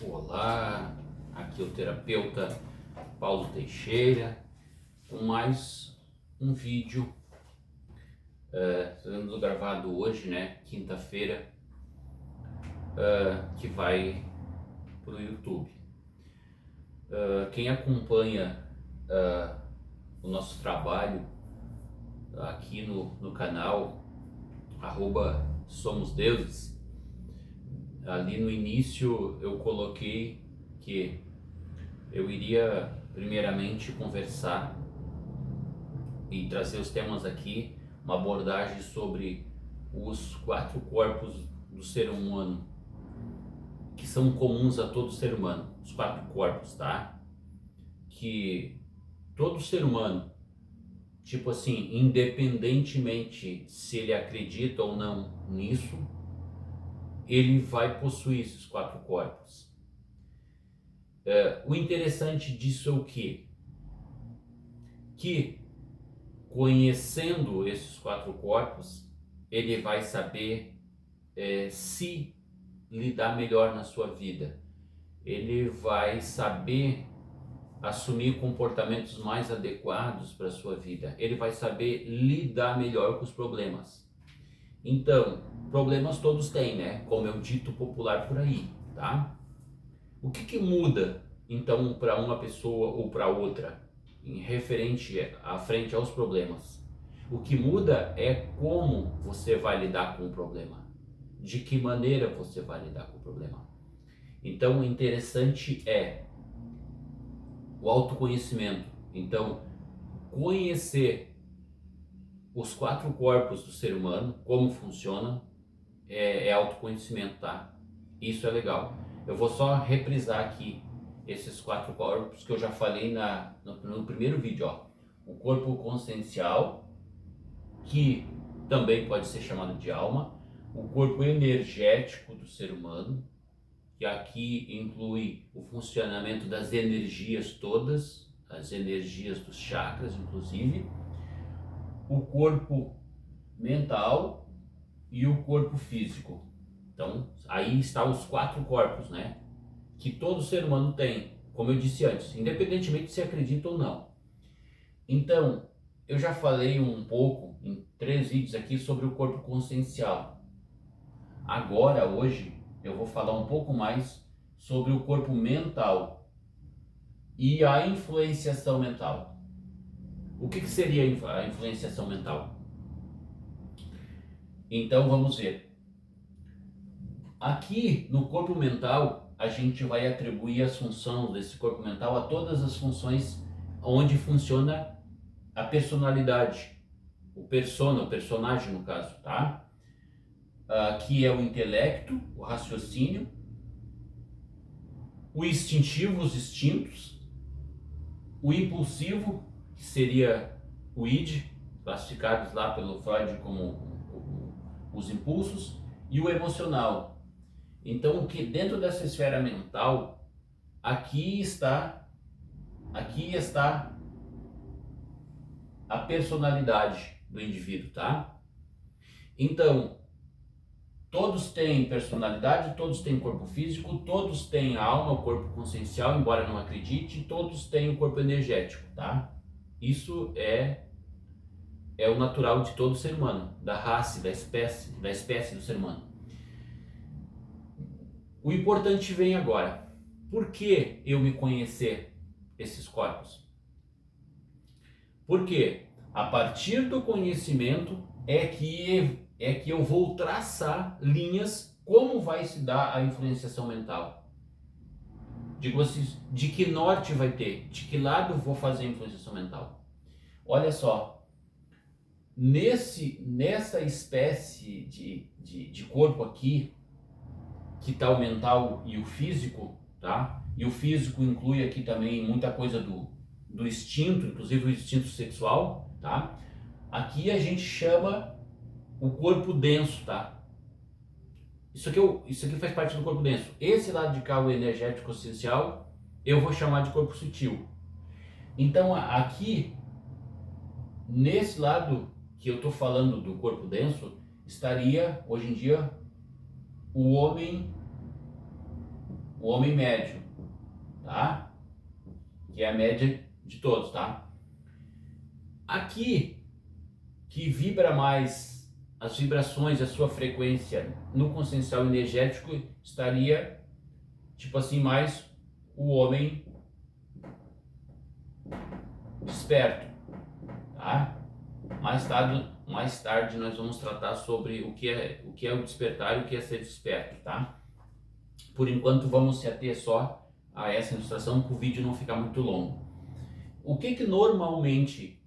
Olá, aqui é o terapeuta Paulo Teixeira com mais um vídeo sendo gravado hoje, quinta-feira, que vai para o YouTube. Quem acompanha o nosso trabalho aqui no canal @Somos Deuses, ali no início eu coloquei que eu iria primeiramente conversar e trazer os temas aqui, uma abordagem sobre os 4 corpos do ser humano, que são comuns a todo ser humano, os 4 corpos, tá? Que todo ser humano, tipo assim, independentemente se ele acredita ou não nisso, ele vai possuir esses 4 corpos. O interessante disso é o quê? Que conhecendo esses 4 corpos, ele vai saber se lidar melhor na sua vida. Ele vai saber assumir comportamentos mais adequados para a sua vida. Ele vai saber lidar melhor com os problemas. Então, problemas todos têm, né? Como é o dito popular por aí, tá? O que muda, então, para uma pessoa ou para outra, em referente à frente aos problemas? O que muda é como você vai lidar com o problema, de que maneira você vai lidar com o problema. Então, o interessante é o autoconhecimento. Então, conhecer os 4 corpos do ser humano, como funcionam, é autoconhecimento, tá? Isso é legal. Eu vou só reprisar aqui esses 4 corpos que eu já falei no primeiro vídeo, ó. O corpo consciencial, que também pode ser chamado de alma. O corpo energético do ser humano, que aqui inclui o funcionamento das energias todas, as energias dos chakras, inclusive. O corpo mental e o corpo físico. Então, aí está os 4 corpos, né? Que todo ser humano tem, como eu disse antes, independentemente se acredita ou não. Então, eu já falei um pouco em 3 vídeos aqui sobre o corpo consciencial. Agora, hoje, eu vou falar um pouco mais sobre o corpo mental e a influenciação mental. O que seria a influenciação mental? Então, vamos ver. Aqui no corpo mental, a gente vai atribuir as funções desse corpo mental a todas as funções onde funciona a personalidade, o personagem no caso, tá? Que é o intelecto, o raciocínio, o instintivo, os instintos, o impulsivo, que seria o id, classificados lá pelo Freud como os impulsos, e o emocional. Então, que dentro dessa esfera mental, aqui está a personalidade do indivíduo, tá? Então, todos têm personalidade, todos têm corpo físico, todos têm a alma, o corpo consciencial, embora não acredite, todos têm o corpo energético, tá? Isso é o natural de todo ser humano, da raça, da espécie do ser humano. O importante vem agora. Por que eu me conhecer esses corpos? Porque a partir do conhecimento é que eu vou traçar linhas como vai se dar a influenciação mental. Digo assim, de que norte vai ter, de que lado vou fazer a influenciação mental. Olha só, nessa espécie de corpo aqui, que está o mental e o físico, tá? E o físico inclui aqui também muita coisa do instinto, inclusive o instinto sexual, tá? Aqui a gente chama o corpo denso, tá? Isso aqui faz parte do corpo denso. Esse lado de cá, o energético essencial, eu vou chamar de corpo sutil. Então aqui, nesse lado que eu tô falando do corpo denso, estaria hoje em dia o homem o homem médio, tá? Que é a média de todos, tá? Aqui, que vibra mais as vibrações, a sua frequência no consciencial energético estaria, tipo assim, mais o homem desperto, tá? Mais tarde nós vamos tratar sobre o que é o despertar e o que é ser desperto, tá? Por enquanto vamos se ater só a essa ilustração para o vídeo não ficar muito longo. O que normalmente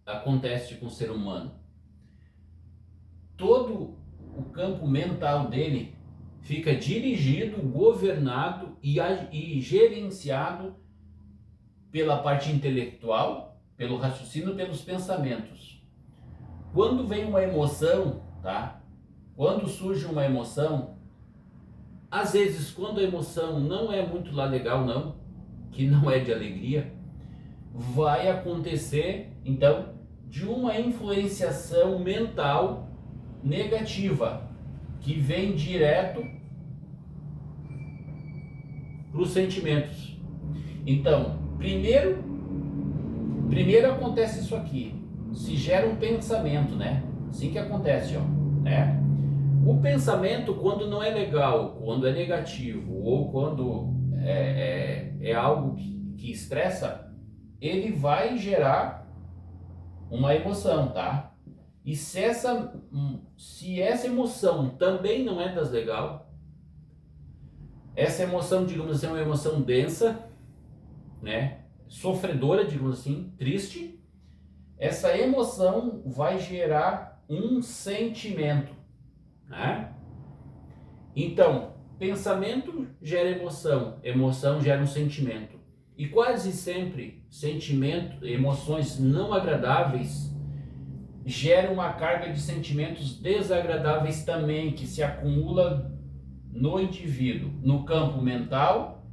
acontece com o ser humano? Todo o campo mental dele fica dirigido, governado e gerenciado pela parte intelectual, pelo raciocínio, pelos pensamentos. Quando vem uma emoção, tá? Quando surge uma emoção, às vezes quando a emoção não é muito lá legal não, que não é de alegria, vai acontecer então de uma influenciação mental negativa que vem direto para os sentimentos. Então, primeiro acontece isso aqui, se gera um pensamento, né? Assim que acontece, ó, né? O pensamento, quando não é legal, quando é negativo ou quando é algo que estressa, ele vai gerar uma emoção, tá? E se essa emoção também não é das legal, essa emoção, digamos assim, é uma emoção densa, né? Sofredora, digamos assim, triste, essa emoção vai gerar um sentimento, né? Então, pensamento gera emoção, emoção gera um sentimento. E quase sempre emoções não agradáveis geram uma carga de sentimentos desagradáveis também, que se acumula no indivíduo, no campo mental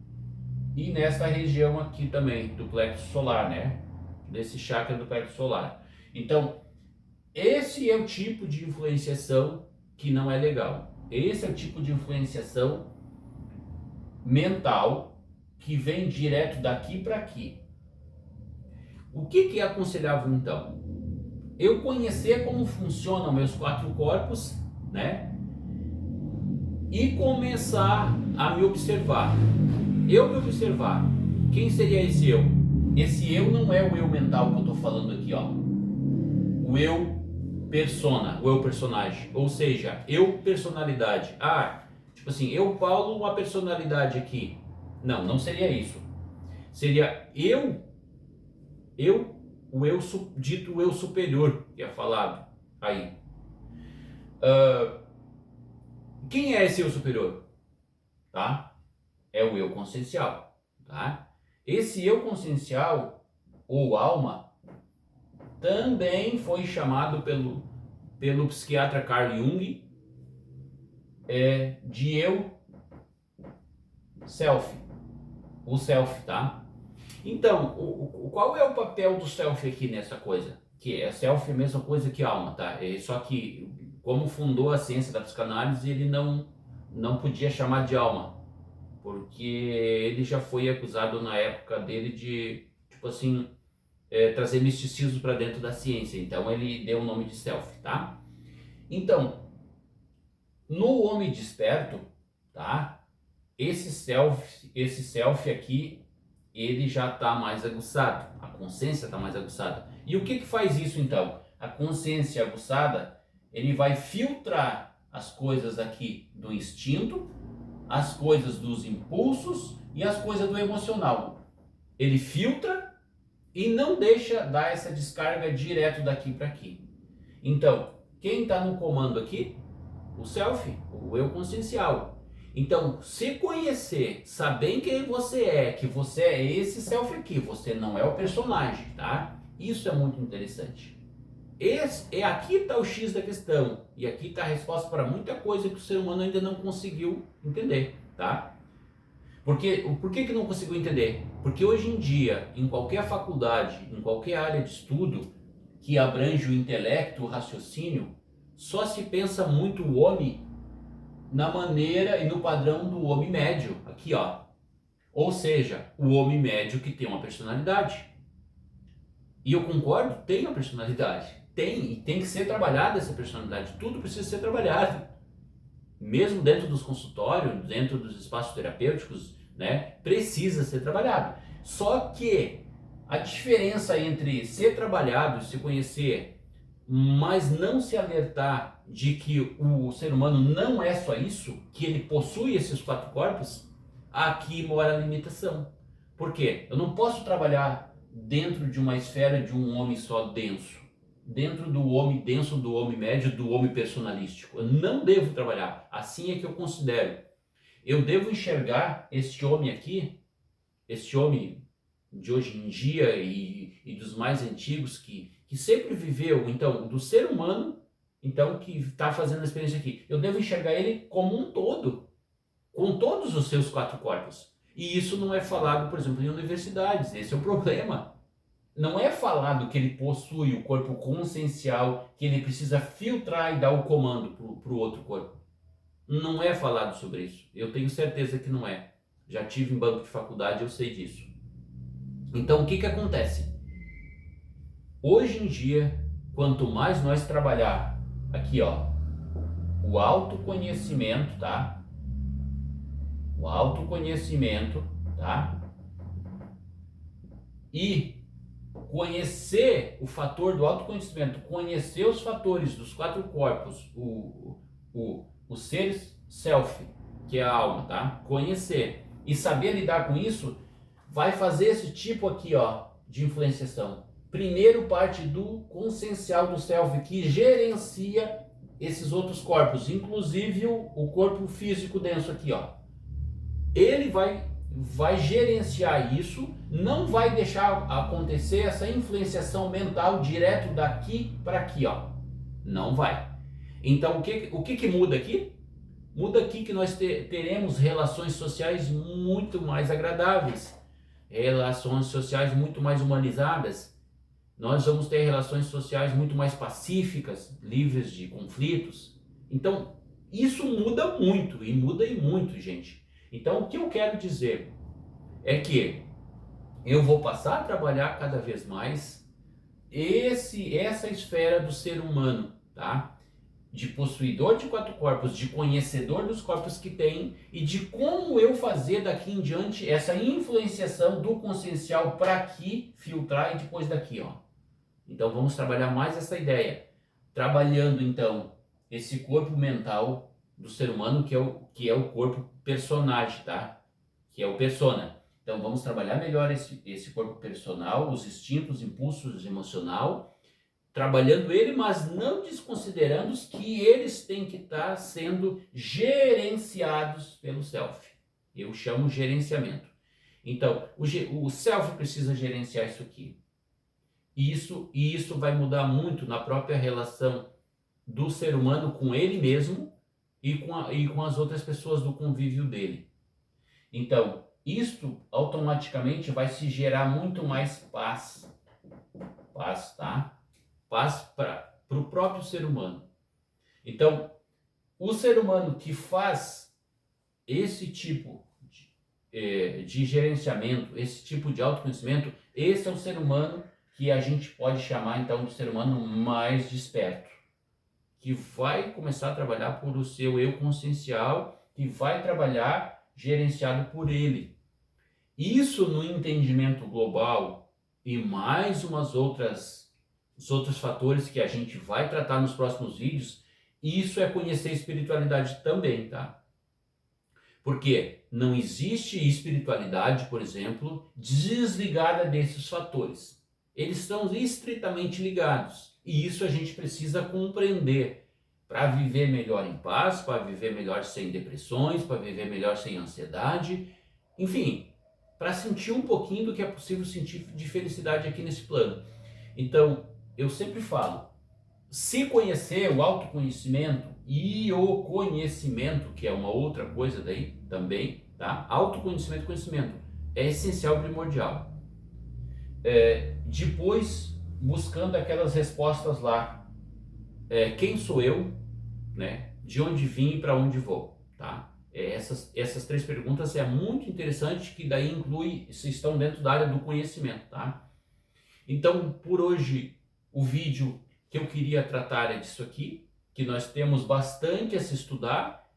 e nessa região aqui também, do plexo solar, né? Desse chakra do plexo solar. Então, esse é o tipo de influenciação que não é legal. Esse é o tipo de influenciação mental que vem direto daqui para aqui. O que é aconselhável então? Eu conhecer como funcionam meus 4 corpos, né? E começar a me observar. Eu me observar. Quem seria esse eu? Esse eu não é o eu mental que eu tô falando aqui, ó. O eu persona, o eu personagem. Ou seja, eu personalidade. Ah, tipo assim, eu Paulo, uma personalidade aqui. Não seria isso. Seria o eu dito o eu superior, que é falado aí. Quem é esse eu superior? Tá? É o eu consciencial, tá? Esse eu consciencial, ou alma, também foi chamado pelo psiquiatra Carl Jung de eu self, o self, tá? Então, qual é o papel do self aqui nessa coisa? Que é self é a mesma coisa que alma, tá? Só que, como fundou a ciência da psicanálise, ele não podia chamar de alma, porque ele já foi acusado na época dele de, tipo assim, trazer misticismo para dentro da ciência. Então, ele deu o nome de self, tá? Então, no homem desperto, tá? Esse self aqui, ele já está mais aguçado, a consciência está mais aguçada. E o que faz isso então? A consciência aguçada, ele vai filtrar as coisas aqui do instinto, as coisas dos impulsos e as coisas do emocional. Ele filtra e não deixa dar essa descarga direto daqui para aqui. Então, quem está no comando aqui? O self, o eu consciencial. Então, se conhecer, saber quem você é, que você é esse self aqui, você não é o personagem, tá? Isso é muito interessante. Aqui está o X da questão, e aqui está a resposta para muita coisa que o ser humano ainda não conseguiu entender, tá? Por que não conseguiu entender? Porque hoje em dia, em qualquer faculdade, em qualquer área de estudo que abrange o intelecto, o raciocínio, só se pensa muito o homem na maneira e no padrão do homem médio, aqui ó. Ou seja, o homem médio que tem uma personalidade. E eu concordo, tem uma personalidade. Tem, e tem que ser trabalhada essa personalidade. Tudo precisa ser trabalhado. Mesmo dentro dos consultórios, dentro dos espaços terapêuticos, né? Precisa ser trabalhado. Só que a diferença entre ser trabalhado e se conhecer, mas não se alertar de que o ser humano não é só isso, que ele possui esses 4 corpos, aqui mora a limitação. Por quê? Eu não posso trabalhar dentro de uma esfera de um homem só denso, dentro do homem denso, do homem médio, do homem personalístico. Eu não devo trabalhar. Assim é que eu considero. Eu devo enxergar este homem aqui, este homem de hoje em dia e dos mais antigos que sempre viveu, então, do ser humano, então, que está fazendo a experiência aqui. Eu devo enxergar ele como um todo, com todos os seus 4 corpos. E isso não é falado, por exemplo, em universidades. Esse é o problema. Não é falado que ele possui o corpo consciencial, que ele precisa filtrar e dar o comando para o outro corpo. Não é falado sobre isso. Eu tenho certeza que não é. Já tive em banco de faculdade, eu sei disso. Então, o que acontece? Hoje em dia, quanto mais nós trabalhar aqui, ó, o autoconhecimento, tá? O autoconhecimento, tá? E conhecer o fator do autoconhecimento, conhecer os fatores dos 4 corpos, o ser self, que é a alma, tá? Conhecer e saber lidar com isso, vai fazer esse tipo aqui, ó, de influenciação. Primeiro parte do consciencial do self, que gerencia esses outros corpos, inclusive o corpo físico denso aqui, ó. Ele vai gerenciar isso, não vai deixar acontecer essa influenciação mental direto daqui para aqui, ó. Não vai. Então, o que muda aqui? Muda aqui que nós teremos relações sociais muito mais agradáveis, relações sociais muito mais humanizadas. Nós vamos ter relações sociais muito mais pacíficas, livres de conflitos. Então, isso muda muito, e muito, gente. Então, o que eu quero dizer é que eu vou passar a trabalhar cada vez mais essa esfera do ser humano, tá? De possuidor de 4 corpos, de conhecedor dos corpos que tem e de como eu fazer daqui em diante essa influenciação do consciencial para aqui, filtrar e depois daqui, ó. Então vamos trabalhar mais essa ideia, trabalhando então esse corpo mental do ser humano que é o corpo personagem, tá? Que é o persona. Então vamos trabalhar melhor esse corpo personal, os instintos, impulsos emocional, trabalhando ele, mas não desconsiderando que eles têm que estar sendo gerenciados pelo self. Eu chamo gerenciamento. Então, o self precisa gerenciar isso aqui. E isso vai mudar muito na própria relação do ser humano com ele mesmo e com as outras pessoas do convívio dele. Então, isto automaticamente vai se gerar muito mais paz. Paz, tá? Paz para o próprio ser humano. Então, o ser humano que faz esse tipo de gerenciamento, esse tipo de autoconhecimento, esse é o ser humano que a gente pode chamar então de ser humano mais desperto, que vai começar a trabalhar por o seu eu consciencial, que vai trabalhar gerenciado por ele. Isso no entendimento global e mais os outros fatores que a gente vai tratar nos próximos vídeos, isso é conhecer espiritualidade também, tá? Porque não existe espiritualidade, por exemplo, desligada desses fatores. Eles estão estritamente ligados e isso a gente precisa compreender para viver melhor em paz, para viver melhor sem depressões, para viver melhor sem ansiedade, enfim, para sentir um pouquinho do que é possível sentir de felicidade aqui nesse plano. Então, eu sempre falo, se conhecer, o autoconhecimento e o conhecimento, que é uma outra coisa daí também, tá? Autoconhecimento e conhecimento é essencial, primordial. Depois, buscando aquelas respostas lá, quem sou eu, né? De onde vim e para onde vou. tá? Essas 3 perguntas é muito interessante, que daí inclui, se estão dentro da área do conhecimento, tá? Então, por hoje, o vídeo que eu queria tratar é disso aqui, que nós temos bastante a se estudar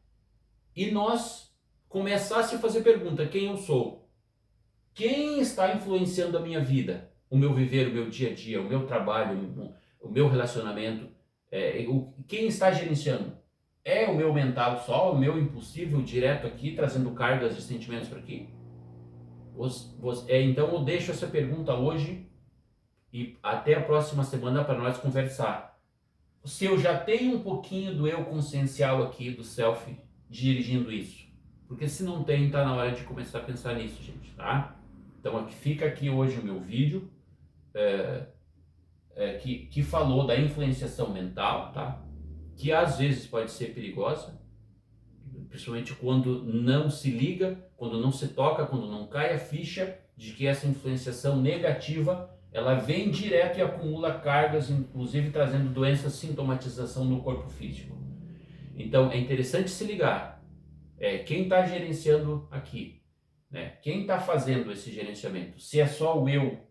e nós começasse a fazer pergunta: quem eu sou? Quem está influenciando a minha vida? O meu viver, o meu dia a dia, o meu trabalho, o meu relacionamento? Quem está gerenciando? É o meu mental só, o meu impulsivo direto aqui, trazendo cargas de sentimentos para aqui? Então eu deixo essa pergunta hoje e até a próxima semana para nós conversar. Se eu já tenho um pouquinho do eu consciencial aqui, do self, dirigindo isso. Porque se não tem, tá na hora de começar a pensar nisso, gente, tá? Então aqui, fica aqui hoje o meu vídeo que falou da influenciação mental, tá? Que às vezes pode ser perigosa, principalmente quando não se liga, quando não se toca, quando não cai a ficha de que essa influenciação negativa ela vem direto e acumula cargas, inclusive trazendo doenças, sintomatização no corpo físico. Então é interessante se ligar. Quem está gerenciando aqui, né? Quem está fazendo esse gerenciamento? Se é só o eu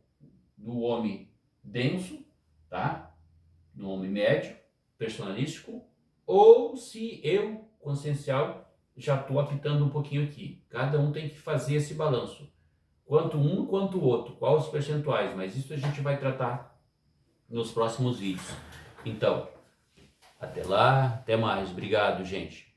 do homem denso, tá? Do homem médio, personalístico, ou se eu, consciencial, já estou apitando um pouquinho aqui. Cada um tem que fazer esse balanço. Quanto um, quanto o outro. Quais os percentuais? Mas isso a gente vai tratar nos próximos vídeos. Então, até lá, até mais. Obrigado, gente.